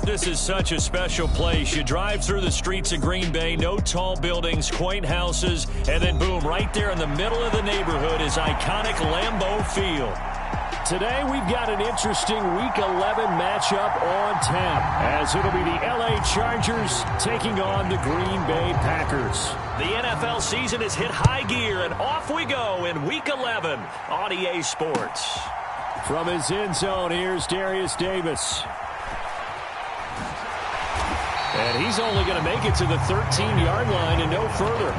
This is such a special place. You drive through the streets of Green Bay, no tall buildings, quaint houses, and then boom, right there in the middle of the neighborhood is iconic Lambeau Field. Today we've got an interesting Week 11 matchup on tap, as it'll be the LA Chargers taking on the Green Bay Packers. The NFL season has hit high gear, and off we go in Week 11 on EA Sports. From his end zone, here's Darius Davis. And he's only going to make it to the 13-yard line and no further.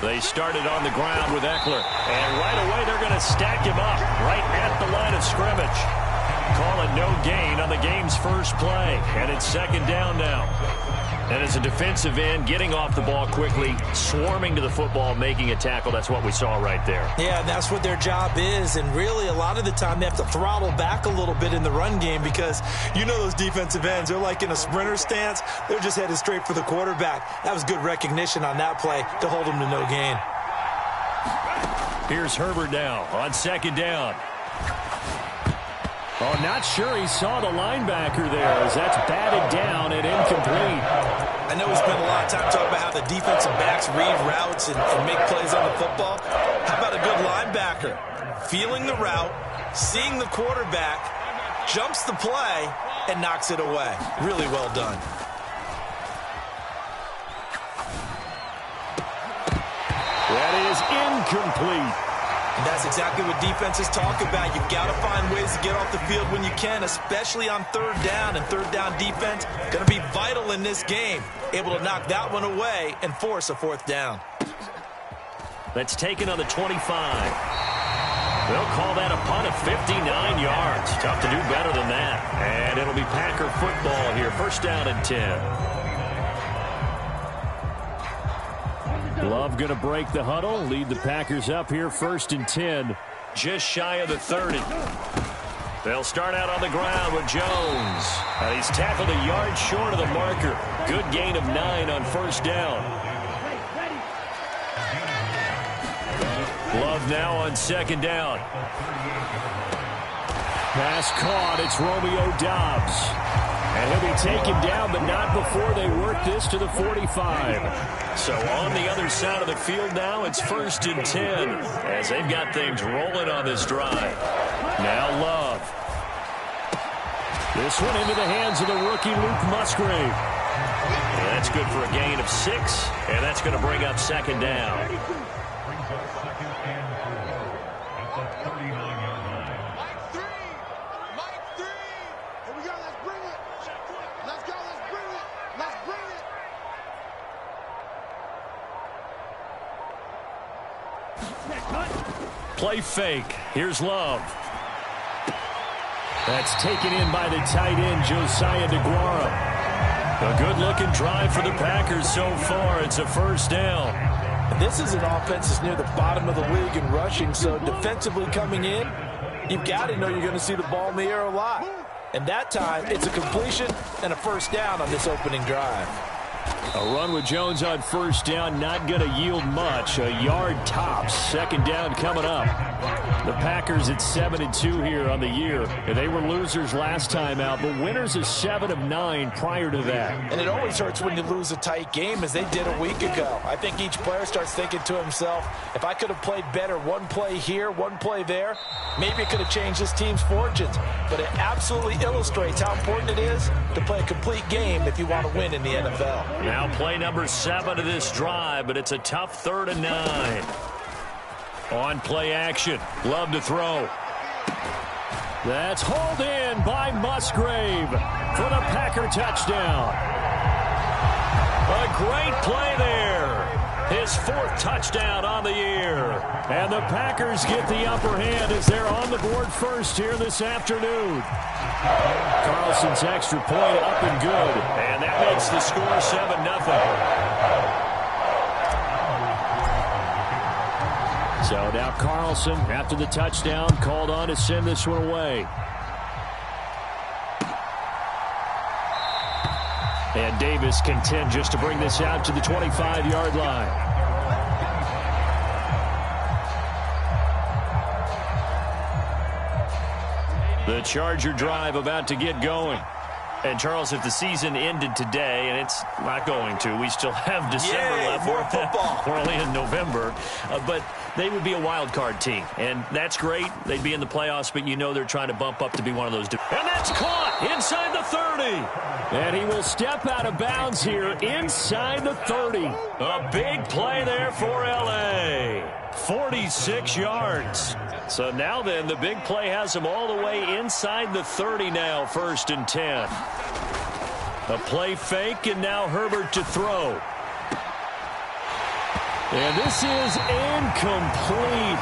They started on the ground with Eckler. And right away, they're going to stack him up right at the line of scrimmage. Call it no gain on the game's first play. And it's second down now. And as a defensive end, getting off the ball quickly, swarming to the football, making a tackle, that's what we saw right there. Yeah, and that's what their job is. And really, a lot of the time, they have to throttle back a little bit in the run game because you know those defensive ends, they're like in a sprinter stance. They're just headed straight for the quarterback. That was good recognition on that play to hold them to no gain. Here's Herbert now on second down. Oh, not sure he saw the linebacker there as that's batted down and incomplete. I know we spent a lot of time talking about how the defensive backs read routes and make plays on the football. How about a good linebacker? Feeling the route, seeing the quarterback, jumps the play, and knocks it away. Really well done. That is incomplete. And that's exactly what defenses talk about. You've got to find ways to get off the field when you can, especially on third down. And third down defense going to be vital in this game. Able to knock that one away and force a fourth down. That's taken on the 25. They'll call that a punt of 59 yards. Tough to do better than that. And it'll be Packer football here. First down and 10. Love going to break the huddle, lead the Packers up here first and 10, just shy of the 30. They'll start out on the ground with Jones. And he's tackled a yard short of the marker. Good gain of 9 on first down. Love now on second down. Pass caught, it's Romeo Doubs. And he'll be taken down, but not before they work this to the 45. So on the other side of the field now, it's first and 10 as they've got things rolling on this drive. Now Love. This one into the hands of the rookie Luke Musgrave. And that's good for a gain of 6, and that's going to bring up second down. Play fake. Here's Love. That's taken in by the tight end, Josiah DeGuara. A good-looking drive for the Packers so far. It's a first down. And this is an offense that's near the bottom of the league in rushing, so defensively coming in, you've got to know you're going to see the ball in the air a lot. And that time, it's a completion and a first down on this opening drive. A run with Jones on first down, not going to yield much. A yard tops. Second down coming up. The Packers at 7-2 here on the year. They were losers last time out, but winners of 7 of 9 prior to that. And it always hurts when you lose a tight game, as they did a week ago. I think each player starts thinking to himself, if I could have played better one play here, one play there, maybe it could have changed this team's fortunes. But it absolutely illustrates how important it is to play a complete game if you want to win in the NFL. Now play number 7 of this drive, but it's a tough 3rd and 9. On play action. Love to throw. That's hauled in by Musgrave for the Packer touchdown. A great play there. His 4th touchdown on the year. And the Packers get the upper hand as they're on the board first here this afternoon. Carlson's extra point up and good. And that makes the score 7-0. So now Carlson, after the touchdown, called on to send this one away. And Davis content just to bring this out to the 25-yard line. The Charger drive about to get going. And, Charles, if the season ended today, and it's not going to, we still have December left. More football. We're only in November. But they would be a wild card team. And that's great. They'd be in the playoffs, but you know they're trying to bump up to be one of those. And that's caught inside the 30. And he will step out of bounds here inside the 30. A big play there for L.A. 46 yards. So now then, the big play has him all the way inside the 30 now, 1st and 10. A play fake, and now Herbert to throw. And this is incomplete.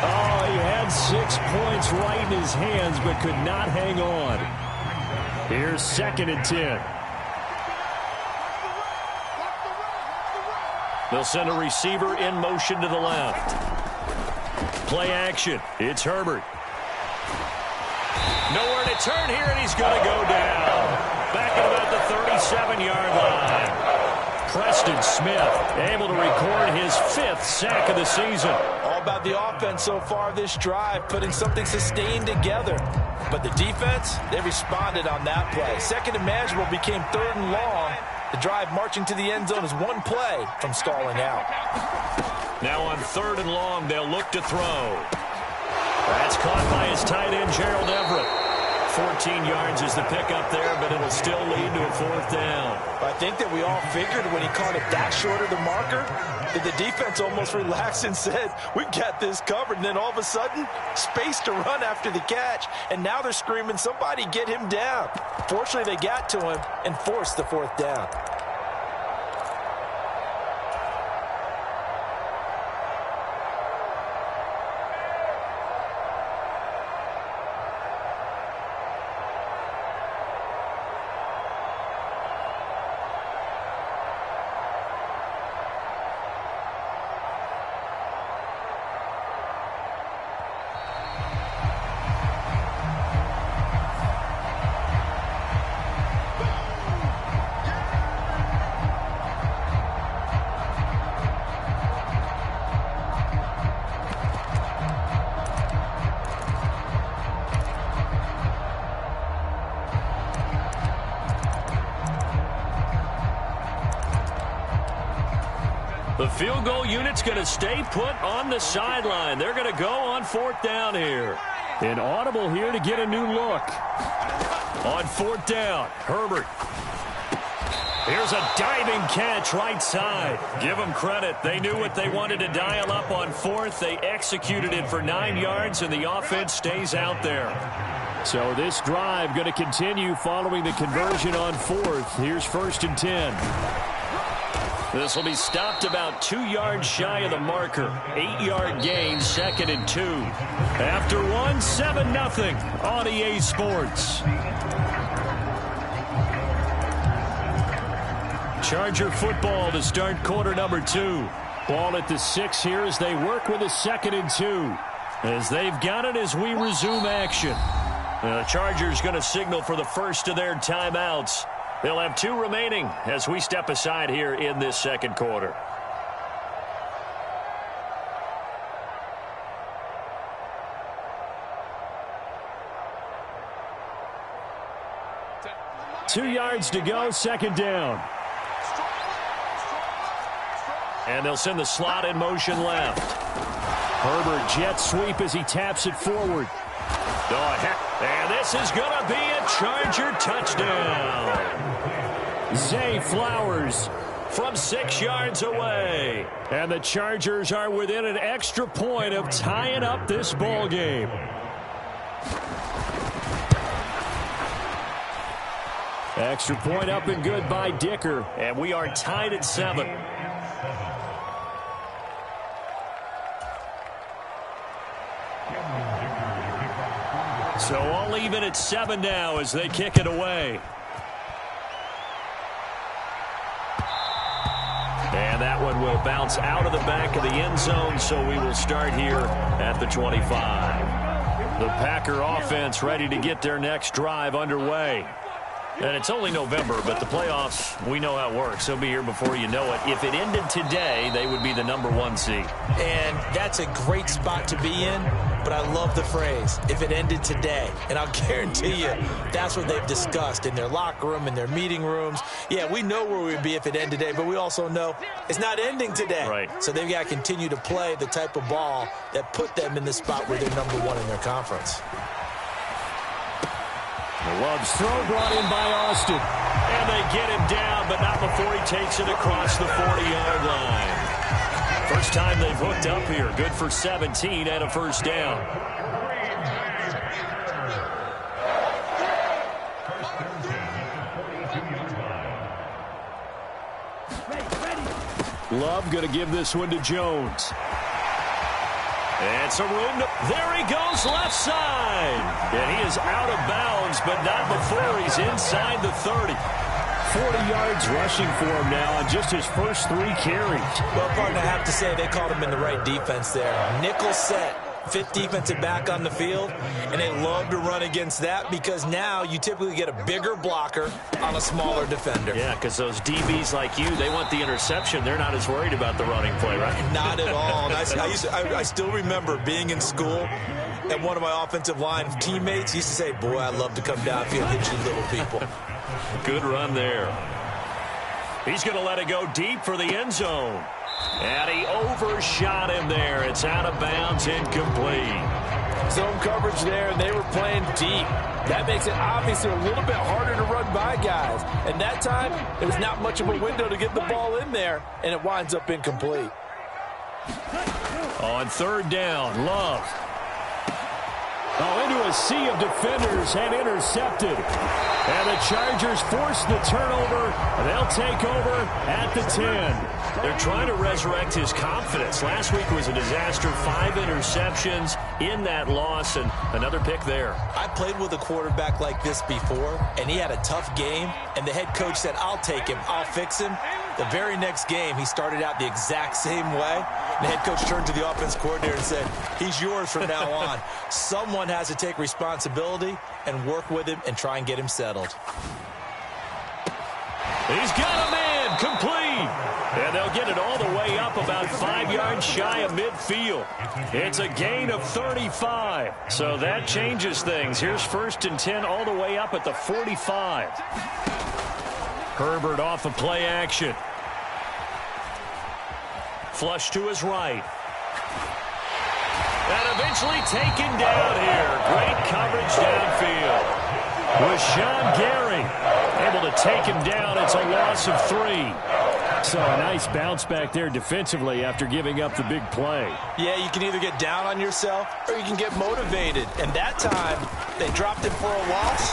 Oh, he had 6 points right in his hands, but could not hang on. Here's 2nd and 10. They'll send a receiver in motion to the left. Play action. It's Herbert. Nowhere to turn here, and he's going to go down. Back at about the 37-yard line. Preston Smith able to record his 5th sack of the season. All about the offense so far this drive, putting something sustained together. But the defense, they responded on that play. 2nd and manageable became 3rd and long. The drive marching to the end zone is one play from stalling out. Now on 3rd and long, they'll look to throw. That's caught by his tight end, Gerald Everett. 14 yards is the pickup there, but it'll still lead to a 4th down. I think that we all figured when he caught it that short of the marker that the defense almost relaxed and said, we've got this covered. And then all of a sudden, space to run after the catch. And now they're screaming, somebody get him down. Fortunately, they got to him and forced the 4th down. The field goal unit's going to stay put on the sideline. They're going to go on 4th down here. An audible here to get a new look. On 4th down, Herbert. Here's a diving catch right side. Give them credit. They knew what they wanted to dial up on 4th. They executed it for 9 yards, and the offense stays out there. So this drive going to continue following the conversion on 4th. Here's 1st and 10. This will be stopped about 2 yards shy of the marker. 8-yard gain, 2nd and 2. After 1, 7-0 on EA Sports. Charger football to start quarter number 2. Ball at the 6 here as they work with a 2nd and 2. As they've got it as we resume action. The Chargers going to signal for the first of their timeouts. They'll have 2 remaining as we step aside here in this 2nd quarter. Two yards to go, 2nd down. And they'll send the slot in motion left. Herbert jet sweep as he taps it forward. And this is going to be a Charger touchdown. Zay Flowers from 6 yards away. And the Chargers are within an extra point of tying up this ball game. Extra point up and good by Dicker. And we are tied at 7. So all even at 7 now as they kick it away. And that one will bounce out of the back of the end zone, so we will start here at the 25. The Packer offense ready to get their next drive underway. And it's only November, but the playoffs, we know how it works. They'll be here before you know it. If it ended today, they would be the #1 seed. And that's a great spot to be in, but I love the phrase, if it ended today. And I'll guarantee you, that's what they've discussed in their locker room, in their meeting rooms. Yeah, we know where we'd be if it ended today, but we also know it's not ending today. Right. So they've got to continue to play the type of ball that put them in the spot where they're #1 in their conference. Love's throw brought in by Austin. And they get him down, but not before he takes it across the 40-yard line. First time they've hooked up here. Good for 17 and a first down. Love going to give this one to Jones. And some room to... There he goes, left side. And he is out of bounds, but not before he's inside the 30. 40 yards rushing for him now on just his first 3 carries. Well, partner, I have to say they called him in the right defense there. Nickel set. 5th defensive back on the field, and they love to run against that because now you typically get a bigger blocker on a smaller defender. Yeah, because those DBs like you, they want the interception. They're not as worried about the running play, right? Not at all. And I still remember being in school, and one of my offensive line teammates used to say, boy, I love to come downfield and hit you little people. Good run there. He's going to let it go deep for the end zone. And he overshot him there. It's out of bounds, incomplete. Zone coverage there, and they were playing deep. That makes it obviously a little bit harder to run by guys. And that time, there was not much of a window to get the ball in there, and it winds up incomplete. On 3rd down, Love. Oh, into a sea of defenders and intercepted. And the Chargers force the turnover. They'll take over at the 10. They're trying to resurrect his confidence. Last week was a disaster. 5 interceptions in that loss, and another pick there. I played with a quarterback like this before, and he had a tough game, and the head coach said, I'll take him, I'll fix him. The very next game, he started out the exact same way. The head coach turned to the offense coordinator and said, he's yours from now on. Someone has to take responsibility and work with him and try and get him settled. He's got a man, complete. And they'll get it all the way up about 5 yards shy of midfield. It's a gain of 35. So that changes things. Here's 1st and 10 all the way up at the 45. Herbert off of play action. Flush to his right. And eventually taken down here. Great coverage downfield. With Sean Gary able to take him down. It's a loss of 3. So a nice bounce back there defensively after giving up the big play. Yeah, you can either get down on yourself or you can get motivated. And that time, they dropped him for a loss.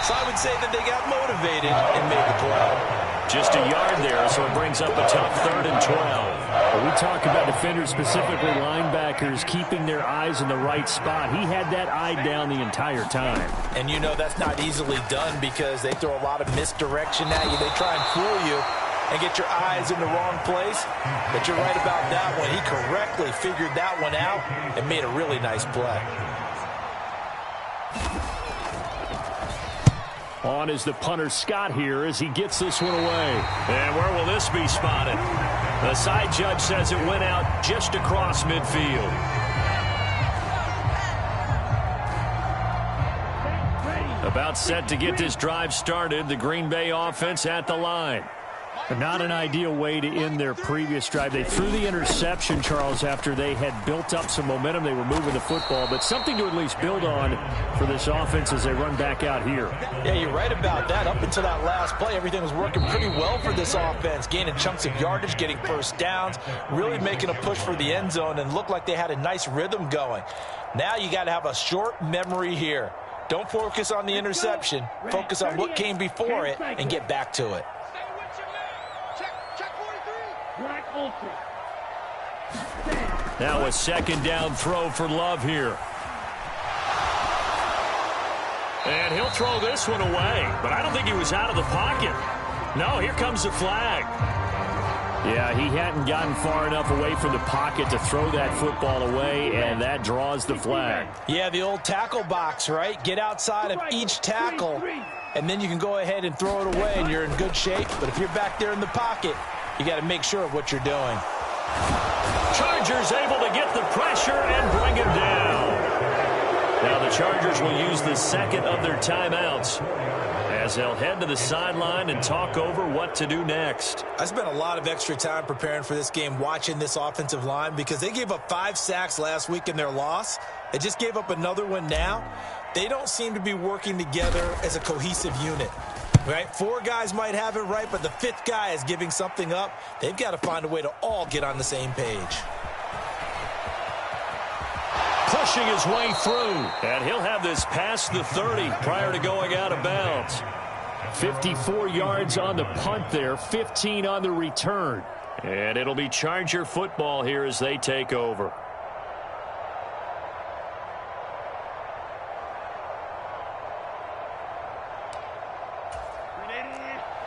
So I would say that they got motivated and made the play. Just a yard there, so it brings up a tough 3rd and 12. Well, we talk about defenders, specifically linebackers, keeping their eyes in the right spot. He had that eye down the entire time. And you know that's not easily done because they throw a lot of misdirection at you. They try and fool you and get your eyes in the wrong place. But you're right about that one. He correctly figured that one out and made a really nice play. On is the punter Scott here as he gets this one away. And where will this be spotted? The side judge says it went out just across midfield. About set to get this drive started. The Green Bay offense at the line. Not an ideal way to end their previous drive. They threw the interception, Charles, after they had built up some momentum. They were moving the football, but something to at least build on for this offense as they run back out here. Yeah, you're right about that. Up until that last play, everything was working pretty well for this offense, gaining chunks of yardage, getting first downs, really making a push for the end zone, and looked like they had a nice rhythm going. Now you got to have a short memory here. Don't focus on the interception. Focus on what came before it and get back to it. Now a 2nd down throw for Love here. And he'll throw this one away, but I don't think he was out of the pocket. No, here comes the flag. Yeah, he hadn't gotten far enough away from the pocket to throw that football away, and that draws the flag. Yeah, the old tackle box, right? Get outside of each tackle, and then you can go ahead and throw it away, and you're in good shape. But if you're back there in the pocket, you got to make sure of what you're doing. Chargers able to get the pressure and bring him down. Now the Chargers will use the second of their timeouts as they'll head to the sideline and talk over what to do next. I spent a lot of extra time preparing for this game watching this offensive line because they gave up 5 sacks last week in their loss. They just gave up another one now. They don't seem to be working together as a cohesive unit. Right? 4 guys might have it right, but the 5th guy is giving something up. They've got to find a way to all get on the same page. Pushing his way through, and he'll have this past the 30 prior to going out of bounds. 54 yards on the punt there, 15 on the return. And it'll be Charger football here as they take over.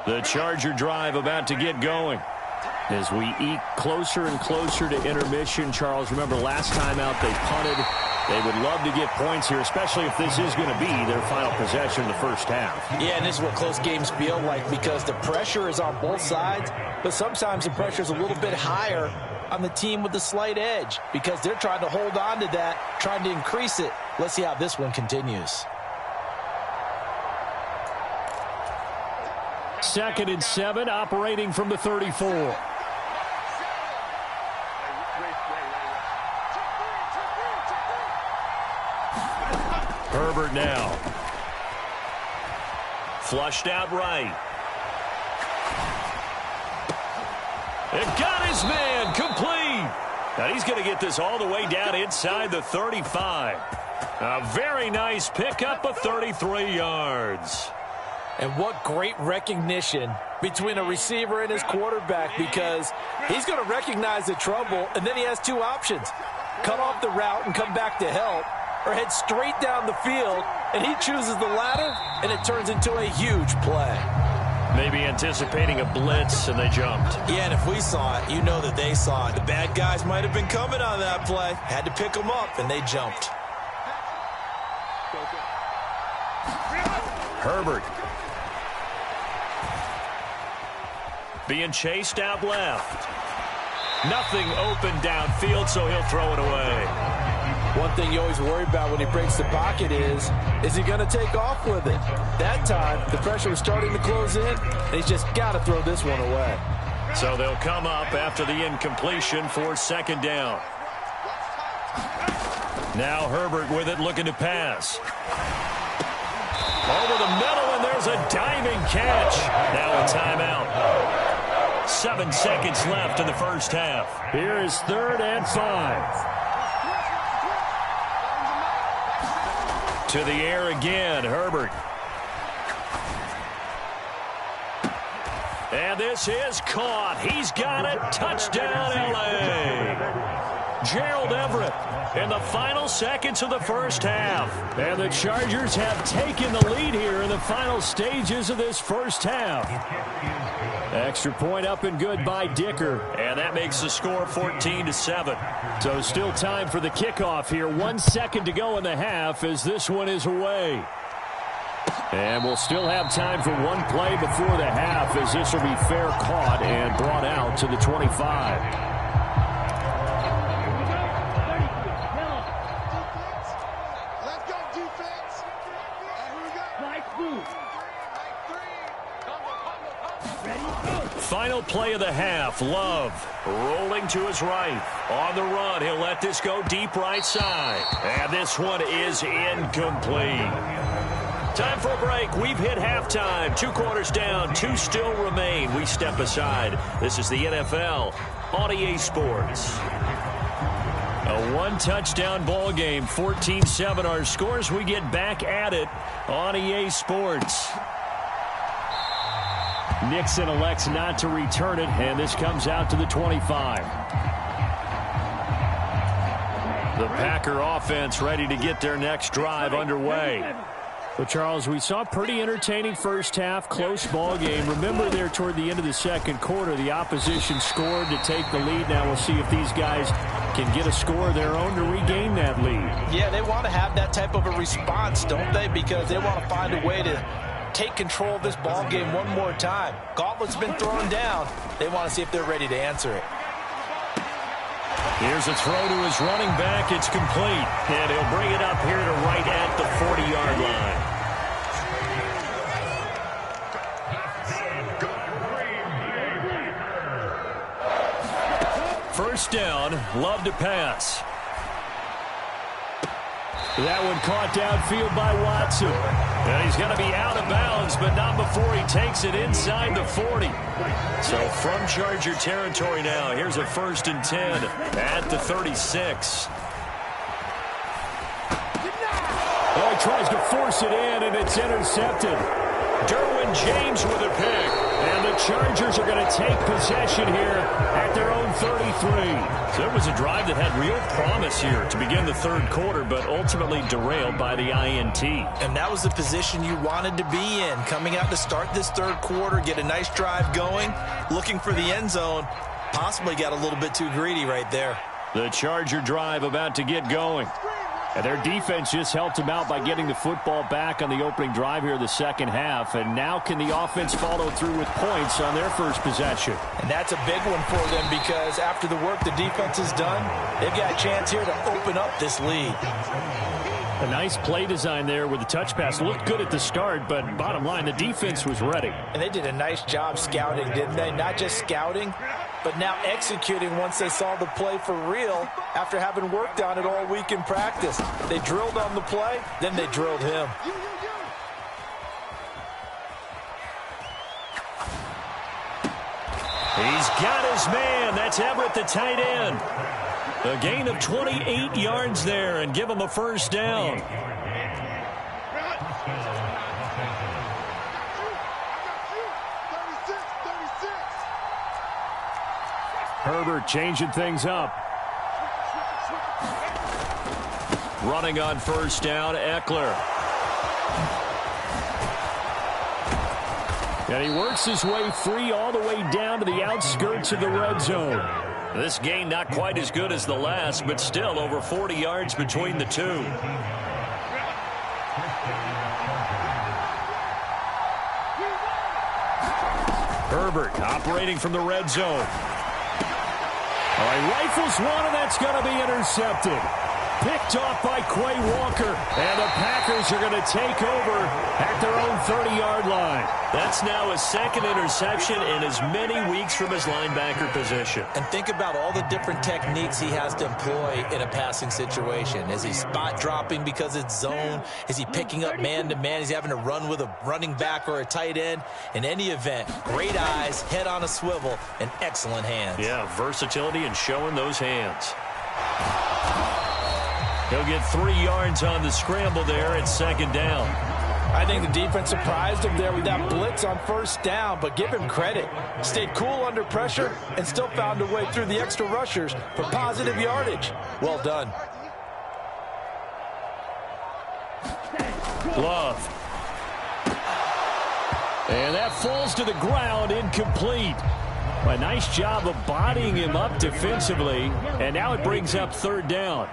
The Charger drive about to get going. As we eke closer and closer to intermission, Charles, remember last time out they punted. They would love to get points here, especially if this is going to be their final possession in the first half. Yeah, and this is what close games feel like because the pressure is on both sides, but sometimes the pressure is a little bit higher on the team with the slight edge because they're trying to hold on to that, trying to increase it. Let's see how this one continues. 2nd and 7, operating from the 34. Herbert now. Flushed out right. It got his man complete. Now he's going to get this all the way down inside the 35. A very nice pickup of 33 yards. And what great recognition between a receiver and his quarterback because he's going to recognize the trouble, and then he has 2 options. Cut off the route and come back to help, or head straight down the field, and he chooses the latter, and it turns into a huge play. Maybe anticipating a blitz, and they jumped. Yeah, and if we saw it, you know that they saw it. The bad guys might have been coming on that play. Had to pick them up, and they jumped. Herbert. Being chased out left. Nothing open downfield, so he'll throw it away. One thing you always worry about when he breaks the pocket is he going to take off with it? That time, the pressure was starting to close in, and he's just got to throw this one away. So they'll come up after the incompletion for 2nd down. Now Herbert with it, looking to pass. Over the middle, and there's a diving catch. Now a timeout. 7 seconds left in the first half. Here is 3rd and 5. To the air again, Herbert. And this is caught. He's got it. Touchdown, L.A. Gerald Everett in the final seconds of the first half. And the Chargers have taken the lead here in the final stages of this first half. Extra point up and good by Dicker. And that makes the score 14-7. So still time for the kickoff here. 1 second to go in the half as this one is away. And we'll still have time for one play before the half as this will be fair caught and brought out to the 25. Final play of the half. Love rolling to his right. On the run, he'll let this go deep right side. And this one is incomplete. Time for a break. We've hit halftime. 2 quarters down. 2 still remain. We step aside. This is the NFL on EA Sports. A 1-touchdown ball game. 14-7 our scores. We get back at it on EA Sports. Nixon elects not to return it, and this comes out to the 25. The Packer offense ready to get their next drive underway. Well, Charles, we saw a pretty entertaining first half, close ball game. Remember there toward the end of the second quarter, the opposition scored to take the lead. Now we'll see if these guys can get a score of their own to regain that lead. Yeah, they want to have that type of a response, don't they? Because they want to find a way to take control of this ball game one more time. Gauntlet's been thrown down. They want to see if they're ready to answer it. Here's a throw to his running back. It's complete. And he'll bring it up here to right at the 40-yard line. First down, Love to pass. That one caught downfield by Watson. And he's going to be out of bounds, but not before he takes it inside the 40. So from Charger territory now, here's a 1st and 10 at the 36. Oh, he tries to force it in, and it's intercepted. Derwin James with a pick. And the Chargers are going to take possession here at their own 33. So it was a drive that had real promise here to begin the third quarter, but ultimately derailed by the INT. And that was the position you wanted to be in. Coming out to start this third quarter, get a nice drive going, looking for the end zone. Possibly got a little bit too greedy right there. The Charger drive about to get going. And their defense just helped them out by getting the football back on the opening drive here in the second half. And now can the offense follow through with points on their first possession? And that's a big one for them because after the work the defense has done, they've got a chance here to open up this lead. A nice play design there with the touch pass. Looked good at the start, but bottom line, the defense was ready. And they did a nice job scouting, didn't they? Not just scouting, but now executing once they saw the play for real after having worked on it all week in practice. They drilled on the play, then they drilled him. He's got his man. That's Everett, the tight end. A gain of 28 yards there and give him a first down. Herbert changing things up. Running on first down, Eckler. And he works his way free all the way down to the outskirts of the red zone. This gain not quite as good as the last, but still over 40 yards between the two. Herbert operating from the red zone. All right, rifles one, and that's going to be intercepted. Picked off by Quay Walker, and the Packers are going to take over at their own 30-yard line. That's now his second interception in as many weeks from his linebacker position. And think about all the different techniques he has to employ in a passing situation. Is he spot dropping because it's zone? Is he picking up man-to-man? Is he having to run with a running back or a tight end? In any event, great eyes, head on a swivel, and excellent hands. Yeah, versatility and showing those hands. He'll get 3 yards on the scramble there at second down. I think the defense surprised him there with that blitz on first down, but give him credit. Stayed cool under pressure and still found a way through the extra rushers for positive yardage. Well done. Love. And that falls to the ground, incomplete. A nice job of bodying him up defensively, and now it brings up third down.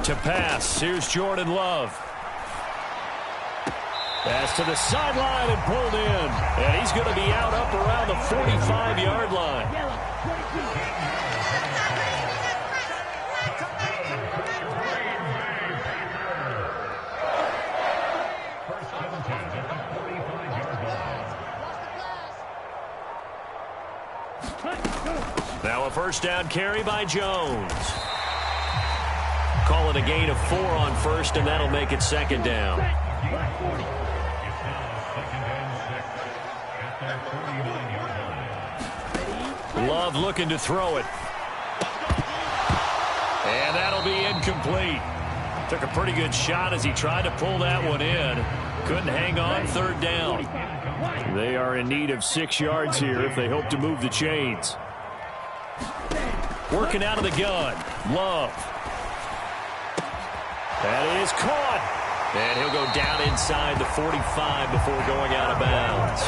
To pass, here's Jordan Love. Pass to the sideline and pulled in. And he's going to be out up around the 45-yard line. Now a first down carry by Jones. Call it a gain of 4 on first, and that'll make it second down. Love looking to throw it. And that'll be incomplete. Took a pretty good shot as he tried to pull that one in. Couldn't hang on, third down. They are in need of 6 yards here if they hope to move the chains. Working out of the gun. Love. That is caught. And he'll go down inside the 45 before going out of bounds.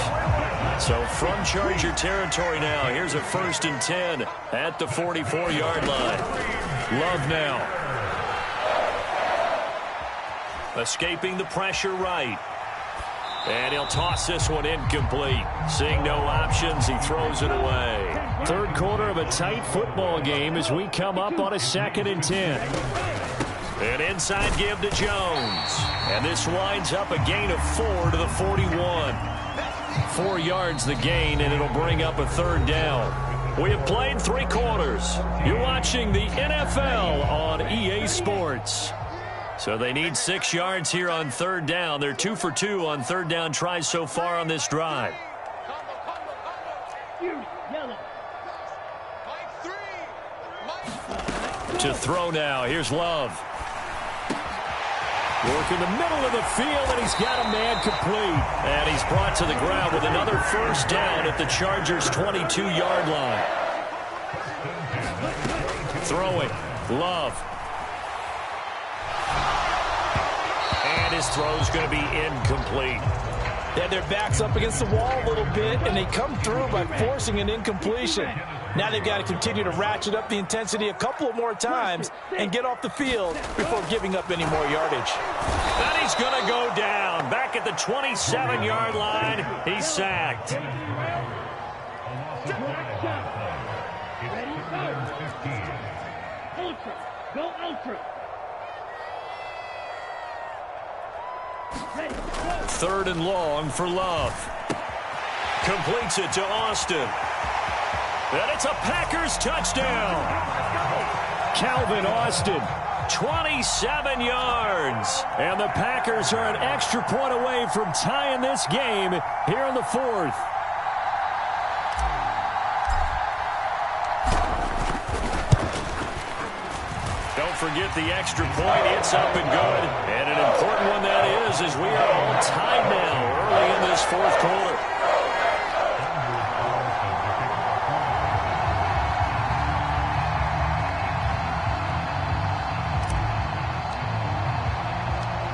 So from Charger territory now, here's a 1st and 10 at the 44-yard line. Love now. Escaping the pressure right. And he'll toss this one incomplete. Seeing no options, he throws it away. Third quarter of a tight football game as we come up on a 2nd and 10. An inside give to Jones. And this winds up a gain of 4 to the 41. 4 yards the gain, and it'll bring up a 3rd down. We have played 3 quarters. You're watching the NFL on EA Sports. So they need 6 yards here on 3rd down. They're 2 for 2 on 3rd down tries so far on this drive. To throw now. Here's Love. Work in the middle of the field, and he's got a man complete. And he's brought to the ground with another 1st down at the Chargers' 22-yard line. Throwing. Love. And his throw's going to be incomplete. Yeah, their back's up against the wall a little bit, and they come through by forcing an incompletion. Now they've got to continue to ratchet up the intensity a couple of more times and get off the field before giving up any more yardage. And he's going to go down. Back at the 27-yard line, he's sacked. Go ultra. 3rd and long for Love. Completes it to Austin. And it's a Packers touchdown. Calvin Austin, 27 yards. And the Packers are an extra point away from tying this game here in the 4th. Don't forget the extra point. It's up and good. And an important one that is, as we are all tied now early in this 4th quarter.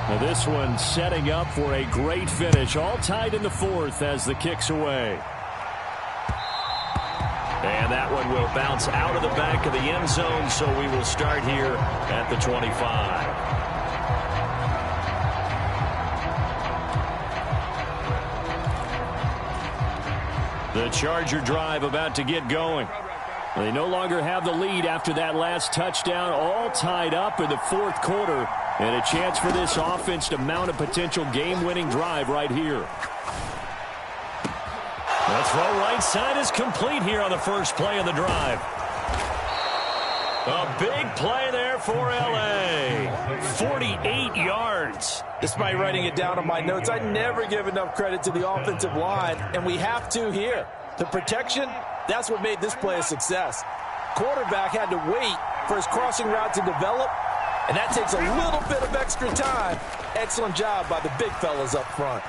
Now this one setting up for a great finish. All tied in the 4th as the kick's away. And that one will bounce out of the back of the end zone, so we will start here at the 25. The Charger drive about to get going. They no longer have the lead after that last touchdown, all tied up in the 4th quarter, and a chance for this offense to mount a potential game-winning drive right here. The throw right side is complete here on the first play of the drive. A big play there for L.A. 48 yards. Despite writing it down on my notes, I never give enough credit to the offensive line, and we have to here. The protection, that's what made this play a success. Quarterback had to wait for his crossing route to develop, and that takes a little bit of extra time. Excellent job by the big fellas up front.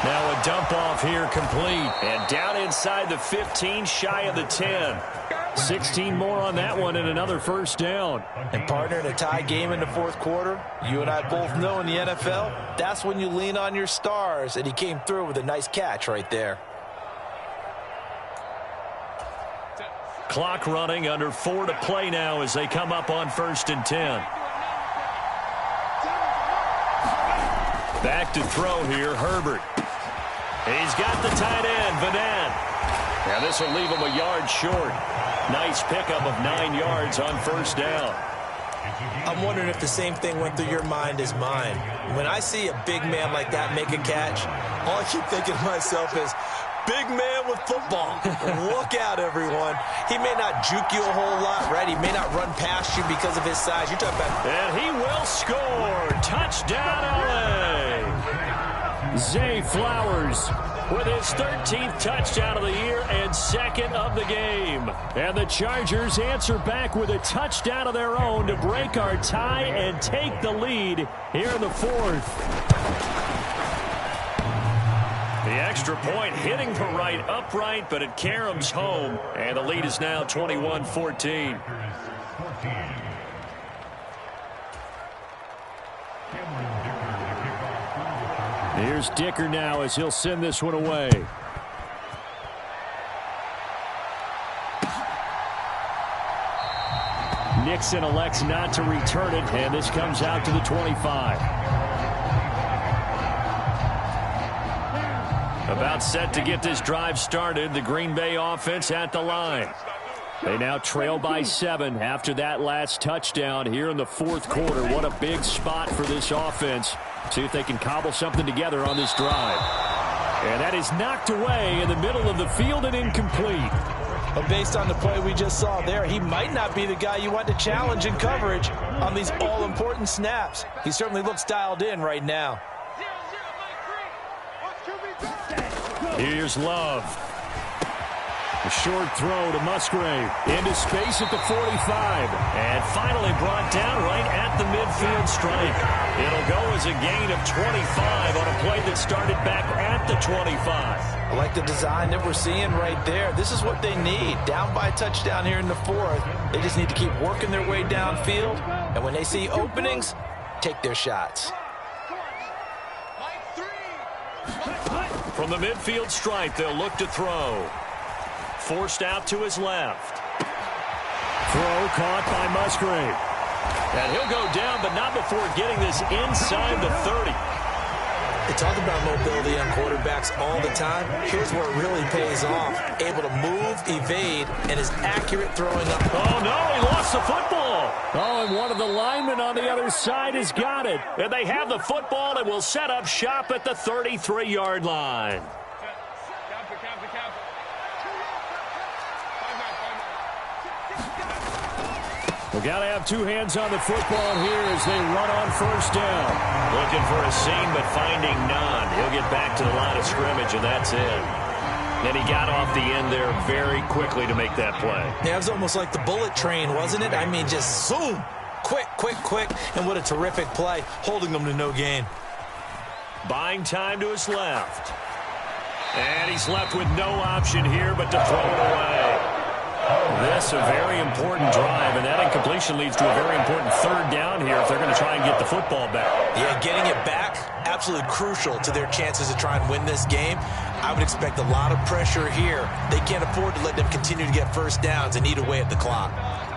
Now a dump off here complete. And down inside the 15, shy of the 10. 16 more on that one and another 1st down. And partner, in a tie game in the 4th quarter, you and I both know in the NFL, that's when you lean on your stars. And he came through with a nice catch right there. Clock running, under 4 to play now as they come up on 1st and 10. Back to throw here, Herbert. He's got the tight end, Vanette. Now this will leave him a yard short. Nice pickup of 9 yards on 1st down. I'm wondering if the same thing went through your mind as mine. When I see a big man like that make a catch, all I keep thinking to myself is, big man with football. Look out, everyone. He may not juke you a whole lot, right? He may not run past you because of his size. You're talking about... And he will score. Touchdown, L.A. Zay Flowers with his 13th touchdown of the year and 2nd of the game. And the Chargers answer back with a touchdown of their own to break our tie and take the lead here in the 4th. The extra point hitting the right upright, but it caroms home, and the lead is now 21-14. Here's Dicker now as he'll send this one away. Nixon elects not to return it, and this comes out to the 25. About set to get this drive started, the Green Bay offense at the line. They now trail by 7 after that last touchdown here in the fourth quarter. What a big spot for this offense. See if they can cobble something together on this drive. And that is knocked away in the middle of the field and incomplete. But based on the play we just saw there, he might not be the guy you want to challenge in coverage on these all-important snaps. He certainly looks dialed in right now. Here's Love. A short throw to Musgrave. Into space at the 45. And finally brought down right at the midfield stripe. It'll go as a gain of 25 on a play that started back at the 25. I like the design that we're seeing right there. This is what they need. Down by a touchdown here in the fourth. They just need to keep working their way downfield. And when they see openings, take their shots. From the midfield stripe, they'll look to throw. Forced out to his left. Throw caught by Musgrave. And he'll go down, but not before getting this inside the 30. They talk about mobility on quarterbacks all the time. Here's where it really pays off. Able to move, evade, and is accurate throwing up. Oh, no, he lost the football. Oh, and one of the linemen on the other side has got it. And they have the football and will set up shop at the 33-yard line. We've got to have two hands on the football here as they run on first down. Looking for a seam, but finding none. He'll get back to the line of scrimmage, and that's it. And he got off the end there very quickly to make that play. Yeah, it was almost like the bullet train, wasn't it? I mean, just zoom. Quick, quick, quick. And what a terrific play, holding them to no gain. Buying time to his left. And he's left with no option here but to throw it away. This a very important drive, and that incompletion leads to a very important third down here if they're going to try and get the football back. Yeah, getting it back, absolutely crucial to their chances to try and win this game. I would expect a lot of pressure here. They can't afford to let them continue to get first downs and eat away at the clock.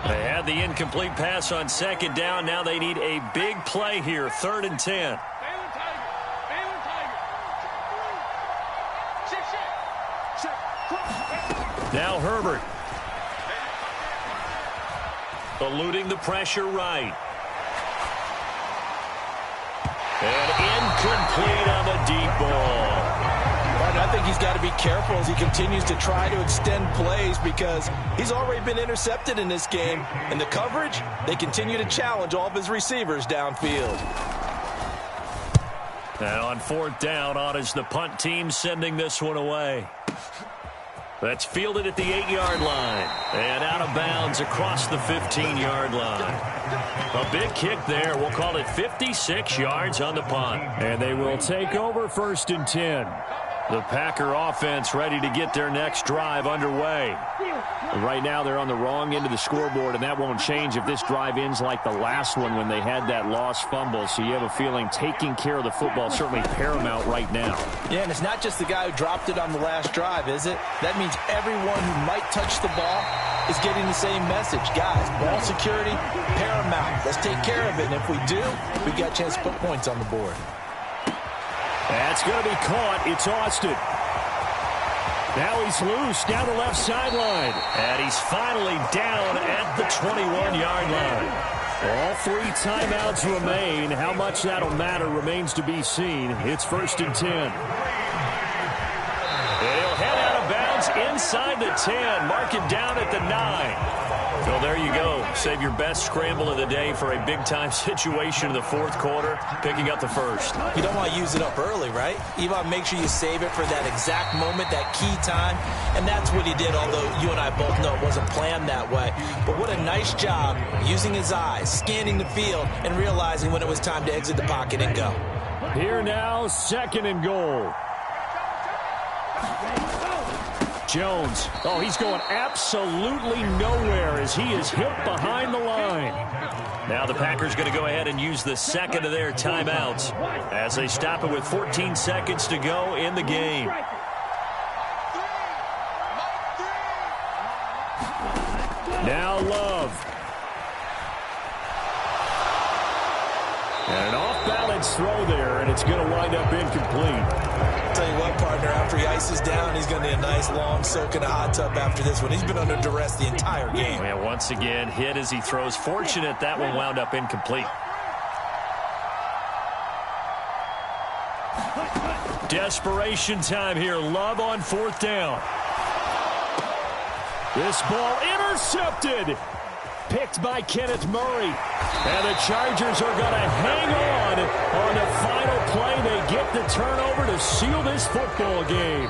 They had the incomplete pass on second down. Now they need a big play here, 3rd and 10. Now Herbert. Eluding the pressure right. And incomplete on the deep ball. And I think he's got to be careful as he continues to try to extend plays because he's already been intercepted in this game. And the coverage, they continue to challenge all of his receivers downfield. And on 4th down, on is the punt team sending this one away. That's fielded at the 8-yard line. And out of bounds across the 15-yard line. A big kick there. We'll call it 56 yards on the punt. And they will take over 1st and 10. The Packer offense ready to get their next drive underway. Right now they're on the wrong end of the scoreboard, and that won't change if this drive ends like the last one when they had that lost fumble. So you have a feeling taking care of the football is certainly paramount right now. Yeah, and it's not just the guy who dropped it on the last drive, is it? That means everyone who might touch the ball is getting the same message. Guys, ball security, paramount. Let's take care of it, and if we do, we've got a chance to put points on the board. That's going to be caught. It's Austin. Now he's loose down the left sideline. And he's finally down at the 21-yard line. All 3 timeouts remain. How much that'll matter remains to be seen. It's 1st and 10. He'll head out of bounds inside the 10. Mark it down at the 9. Well, there you go. Save your best scramble of the day for a big-time situation in the 4th quarter, picking up the 1st. You don't want to use it up early, right? You want to make sure you save it for that exact moment, that key time, and that's what he did, although you and I both know it wasn't planned that way. But what a nice job using his eyes, scanning the field, and realizing when it was time to exit the pocket and go. Here now, 2nd and goal. Jones. Oh, he's going absolutely nowhere as he is hit behind the line. Now the Packers going to go ahead and use the second of their timeouts as they stop it with 14 seconds to go in the game. Now Love. And an off-balance throw there, and it's going to wind up incomplete. Tell you what, partner, after he ices down, he's going to need a nice long soak in a hot tub after this one. He's been under duress the entire game. And once again, hit as he throws. Fortunate that one wound up incomplete. Desperation time here. Love on fourth down. This ball intercepted. Picked by Kenneth Murray. And the Chargers are going to hang on the final play. They get the turnover to seal this football game.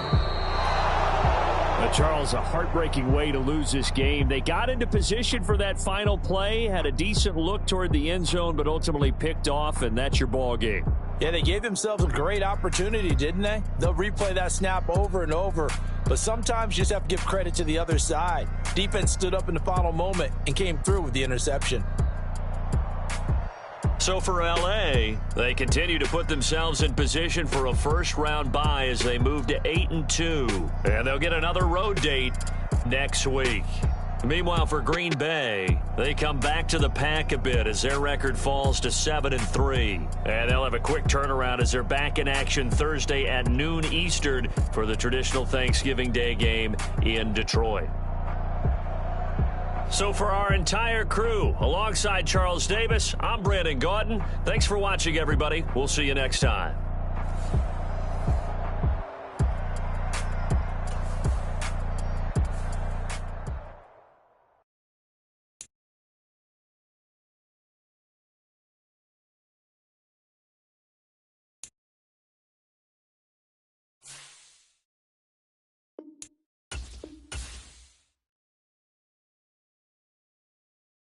Now, Charles, a heartbreaking way to lose this game. They got into position for that final play, had a decent look toward the end zone, but ultimately picked off, and that's your ball game. Yeah, they gave themselves a great opportunity, didn't they? They'll replay that snap over and over. But sometimes you just have to give credit to the other side. Defense stood up in the final moment and came through with the interception. So for L.A., they continue to put themselves in position for a first-round bye as they move to 8-2. And they'll get another road date next week. Meanwhile, for Green Bay, they come back to the pack a bit as their record falls to 7-3. And they'll have a quick turnaround as they're back in action Thursday at noon Eastern for the traditional Thanksgiving Day game in Detroit. So for our entire crew, alongside Charles Davis, I'm Brandon Gaudin. Thanks for watching, everybody. We'll see you next time.